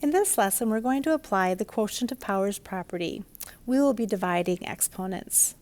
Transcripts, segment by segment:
In this lesson, we're going to apply the quotient of powers property. We will be dividing exponents.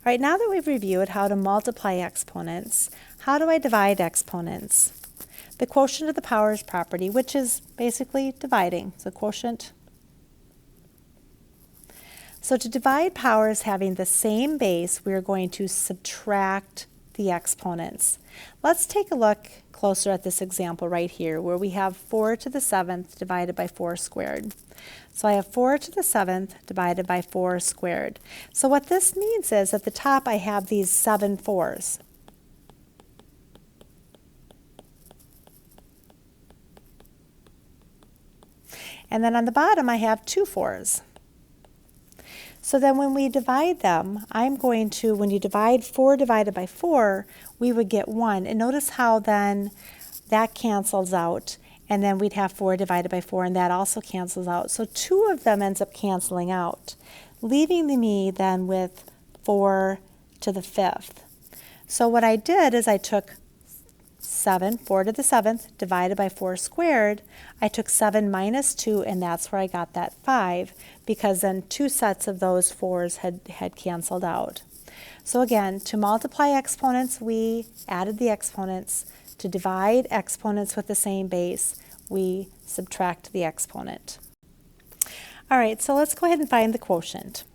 All right, now that we've reviewed how to multiply exponents, how do I divide exponents? The quotient of the powers property, which is basically dividing, so quotient. So to divide powers having the same base, we're going to subtract the exponents. Let's take a look closer at this example right here where we have 4 to the 7th divided by 4 squared. So I have 4 to the 7th divided by 4 squared. So what this means is at the top I have these 7 4s. And then on the bottom I have 2 4s. So then when we divide them, I'm going to, when you divide 4 divided by 4, we would get 1. And notice how then that cancels out. And then we'd have 4 divided by 4, and that also cancels out. So 2 of them ends up canceling out, leaving me then with 4 to the 5th. So what I did is I took 4 to the 7th, divided by 4 squared. I took 7 minus 2, and that's where I got that 5, because then 2 sets of those 4s had canceled out. So again, to multiply exponents, we added the exponents. To divide exponents with the same base, we subtract the exponent. All right, so let's go ahead and find the quotient.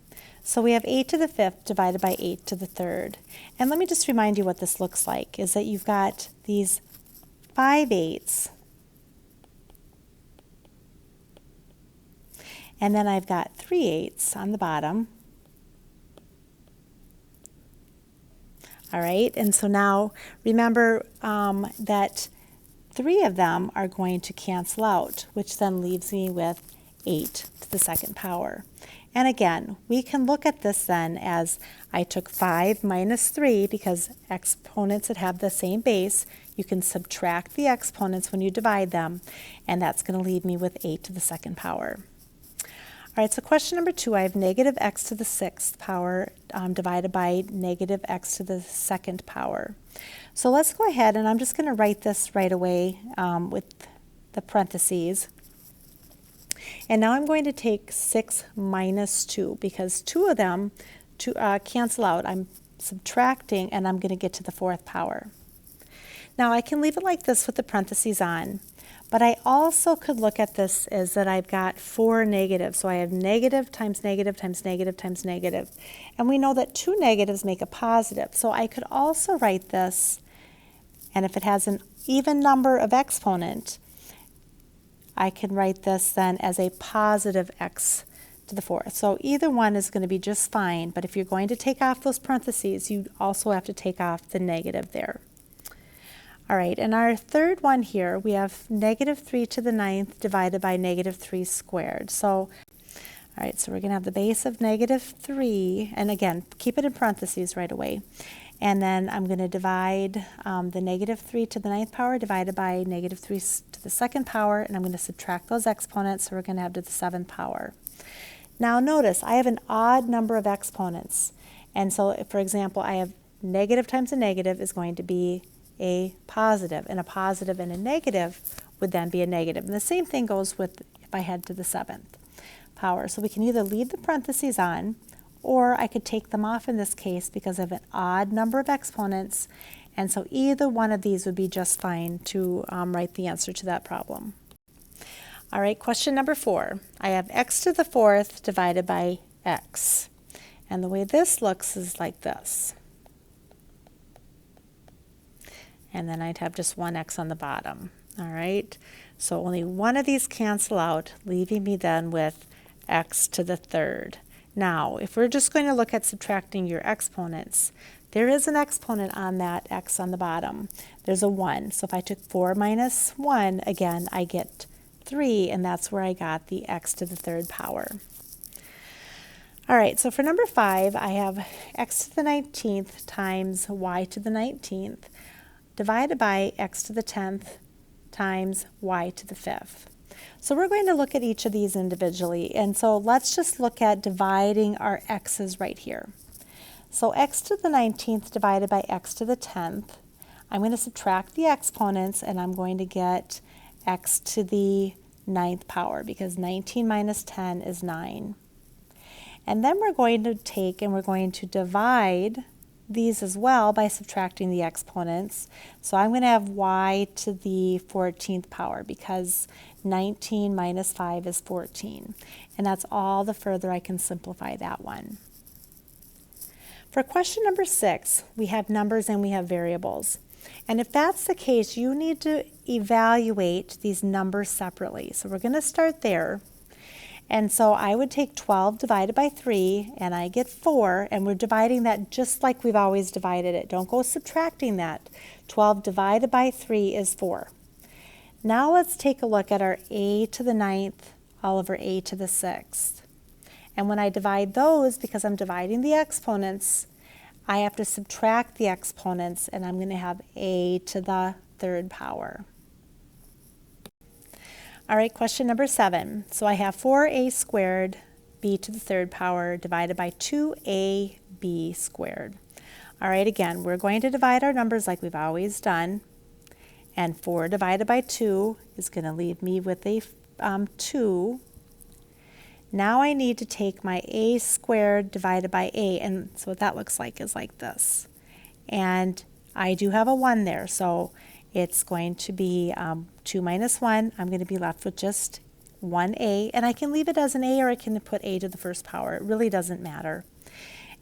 So we have 8 to the 5th divided by 8 to the 3rd. And let me just remind you what this looks like, is that you've got these 5 8s. And then I've got 3 8s on the bottom. All right, and so now remember that 3 of them are going to cancel out, which then leaves me with 8 to the 2nd power. And again, we can look at this then as I took 5 minus 3 because exponents that have the same base, you can subtract the exponents when you divide them, and that's going to leave me with 8 to the 2nd power. All right, so question number 2, I have negative x to the 6th power divided by negative x to the 2nd power. So let's go ahead, and I'm just going to write this right away with the parentheses. And now I'm going to take 6 minus 2 because 2 of them cancel out. I'm subtracting, and I'm going to get to the 4th power. Now I can leave it like this with the parentheses on. But I also could look at this as that I've got 4 negatives. So I have negative times negative times negative times negative. And we know that 2 negatives make a positive. So I could also write this, and if it has an even number of exponent, I can write this then as a positive x to the 4th. So either one is going to be just fine. But if you're going to take off those parentheses, you also have to take off the negative there. All right, and our third one here, we have negative 3 to the 9th divided by negative 3 squared. So, all right, so we're going to have the base of negative 3, and again, keep it in parentheses right away. And then I'm going to divide the negative 3 to the 9th power divided by negative 3 to the 2nd power, and I'm going to subtract those exponents, so we're going to have to the 7th power. Now notice, I have an odd number of exponents. And so, for example, I have negative times a negative is going to be a positive, and a positive and a negative would then be a negative. And the same thing goes with if I head to the 7th. power. So we can either leave the parentheses on, or I could take them off in this case because I have an odd number of exponents, and so either one of these would be just fine to write the answer to that problem. All right, question number 4. I have x to the 4th divided by x. And the way this looks is like this. And then I'd have just one x on the bottom. All right, so only one of these cancel out, leaving me then with x to the 3rd. Now, if we're just going to look at subtracting your exponents, there is an exponent on that x on the bottom. There's a 1. So if I took 4 minus 1, again, I get 3, and that's where I got the x to the 3rd power. All right, so for number 5, I have x to the 19th times y to the 19th divided by x to the 10th times y to the 5th. So we're going to look at each of these individually, and so let's just look at dividing our x's right here. So x to the 19th divided by x to the 10th, I'm going to subtract the exponents, and I'm going to get x to the 9th power, because 19 minus 10 is 9. And then we're going to take and we're going to divide these as well by subtracting the exponents. So I'm going to have y to the 14th power, because 19 minus 5 is 14. And that's all the further I can simplify that one. For question number 6, we have numbers and we have variables. And if that's the case, you need to evaluate these numbers separately. So we're going to start there. And so I would take 12 divided by 3, and I get 4, and we're dividing that just like we've always divided it. Don't go subtracting that. 12 divided by 3 is 4. Now let's take a look at our a to the 9th all over a to the 6th. And when I divide those, because I'm dividing the exponents, I have to subtract the exponents, and I'm going to have a to the 3rd power. All right, question number 7. So I have 4a squared b to the 3rd power divided by 2ab squared. All right, again, we're going to divide our numbers like we've always done. And 4 divided by 2 is going to leave me with a 2. Now I need to take my a squared divided by a, and so what that looks like is like this. And I do have a 1 there, so it's going to be 2 minus 1. I'm going to be left with just 1a, and I can leave it as an a, or I can put a to the 1st power. It really doesn't matter.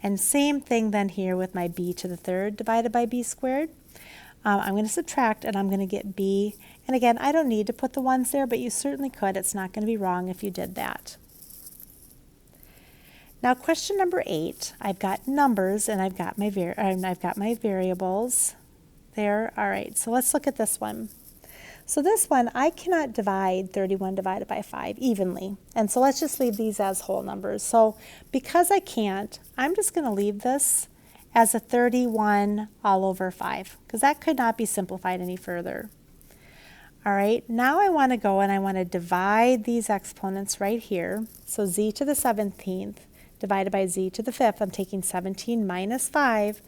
And same thing then here with my b to the 3rd divided by b squared. I'm going to subtract, and I'm going to get b. And again, I don't need to put the 1s there, but you certainly could. It's not going to be wrong if you did that. Now, question number 8, I've got numbers, and I've got my variables there. All right, so let's look at this one. So this one, I cannot divide 31 divided by 5 evenly. And so let's just leave these as whole numbers. So because I can't, I'm just going to leave this as a 31 all over 5, because that could not be simplified any further. All right, now I want to go and I want to divide these exponents right here. So z to the 17th divided by z to the 5th. I'm taking 17 minus 5,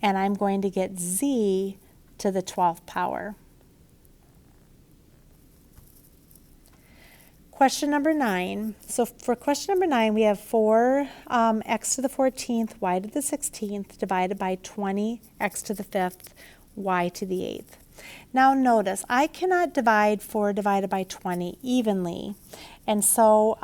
and I'm going to get z to the 12th power. Question number 9. So for question number 9, we have 4 x to the 14th, y to the 16th, divided by 20 x to the 5th, y to the 8th. Now notice, I cannot divide 4 divided by 20 evenly. And so,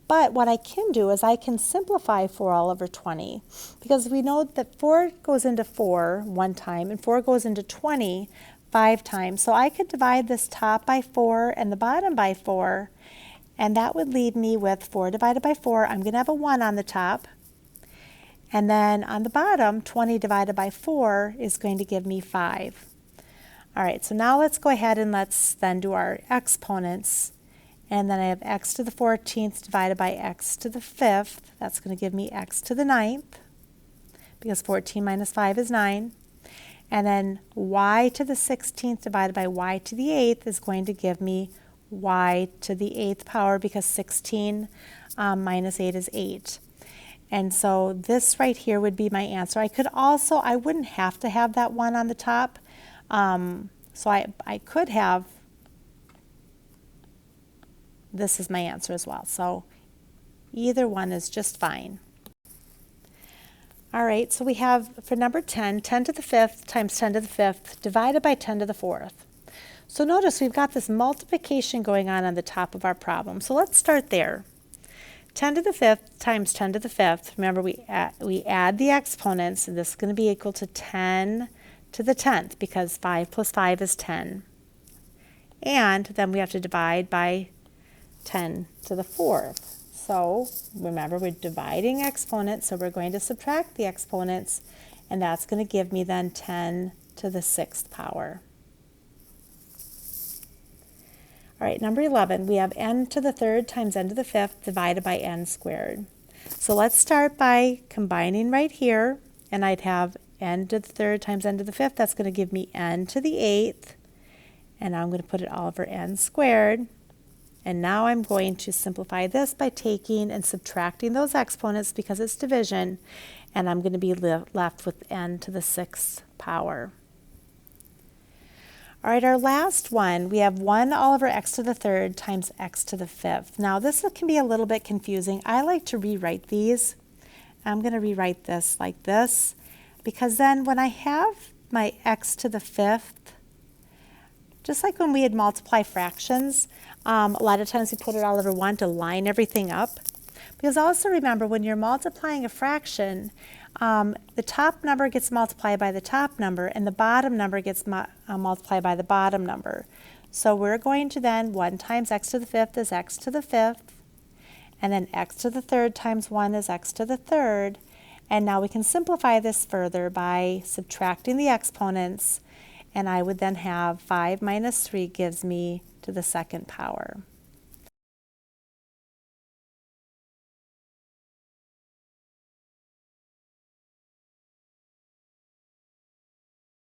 but what I can do is I can simplify 4 all over 20, because we know that 4 goes into 4 one time, and 4 goes into 20 5 times. So I could divide this top by 4 and the bottom by 4, and that would leave me with 4 divided by 4. I'm going to have a 1 on the top. And then on the bottom, 20 divided by 4 is going to give me 5. All right, so now let's go ahead and let's then do our exponents. And then I have x to the 14th divided by x to the 5th. That's going to give me x to the 9th, because 14 minus 5 is 9. And then y to the 16th divided by y to the 8th is going to give me y to the 8th power, because 16 minus 8 is 8. And so this right here would be my answer. I wouldn't have to have that 1 on the top. So I could have, this is my answer as well. So Either one is just fine. All right, so we have for number 10, 10 to the 5th times 10 to the 5th divided by 10 to the 4th. So notice we've got this multiplication going on the top of our problem. So let's start there. 10 to the 5th times 10 to the 5th. Remember, we add the exponents, and this is going to be equal to 10 to the 10th because 5 plus 5 is 10. And then we have to divide by 10 to the 4th. So remember, we're dividing exponents, so we're going to subtract the exponents, and that's going to give me then 10 to the 6th power. All right, number 11, we have n to the 3rd times n to the 5th divided by n squared. So let's start by combining right here, and I'd have n to the 3rd times n to the 5th. That's going to give me n to the 8th, and I'm going to put it all over n squared. And now I'm going to simplify this by taking and subtracting those exponents because it's division, and I'm going to be left with n to the 6th power. All right, our last one, we have 1 all over x to the 3rd times x to the 5th. Now this can be a little bit confusing. I like to rewrite these. I'm going to rewrite this like this because then when I have my x to the 5th, just like when we had multiply fractions, a lot of times we put it all over 1 to line everything up. Because also remember, when you're multiplying a fraction, the top number gets multiplied by the top number, and the bottom number gets multiplied by the bottom number. So we're going to then 1 times x to the 5th is x to the 5th, and then x to the 3rd times 1 is x to the 3rd. And now we can simplify this further by subtracting the exponents, and I would then have 5 minus 3 gives me to the 2nd power.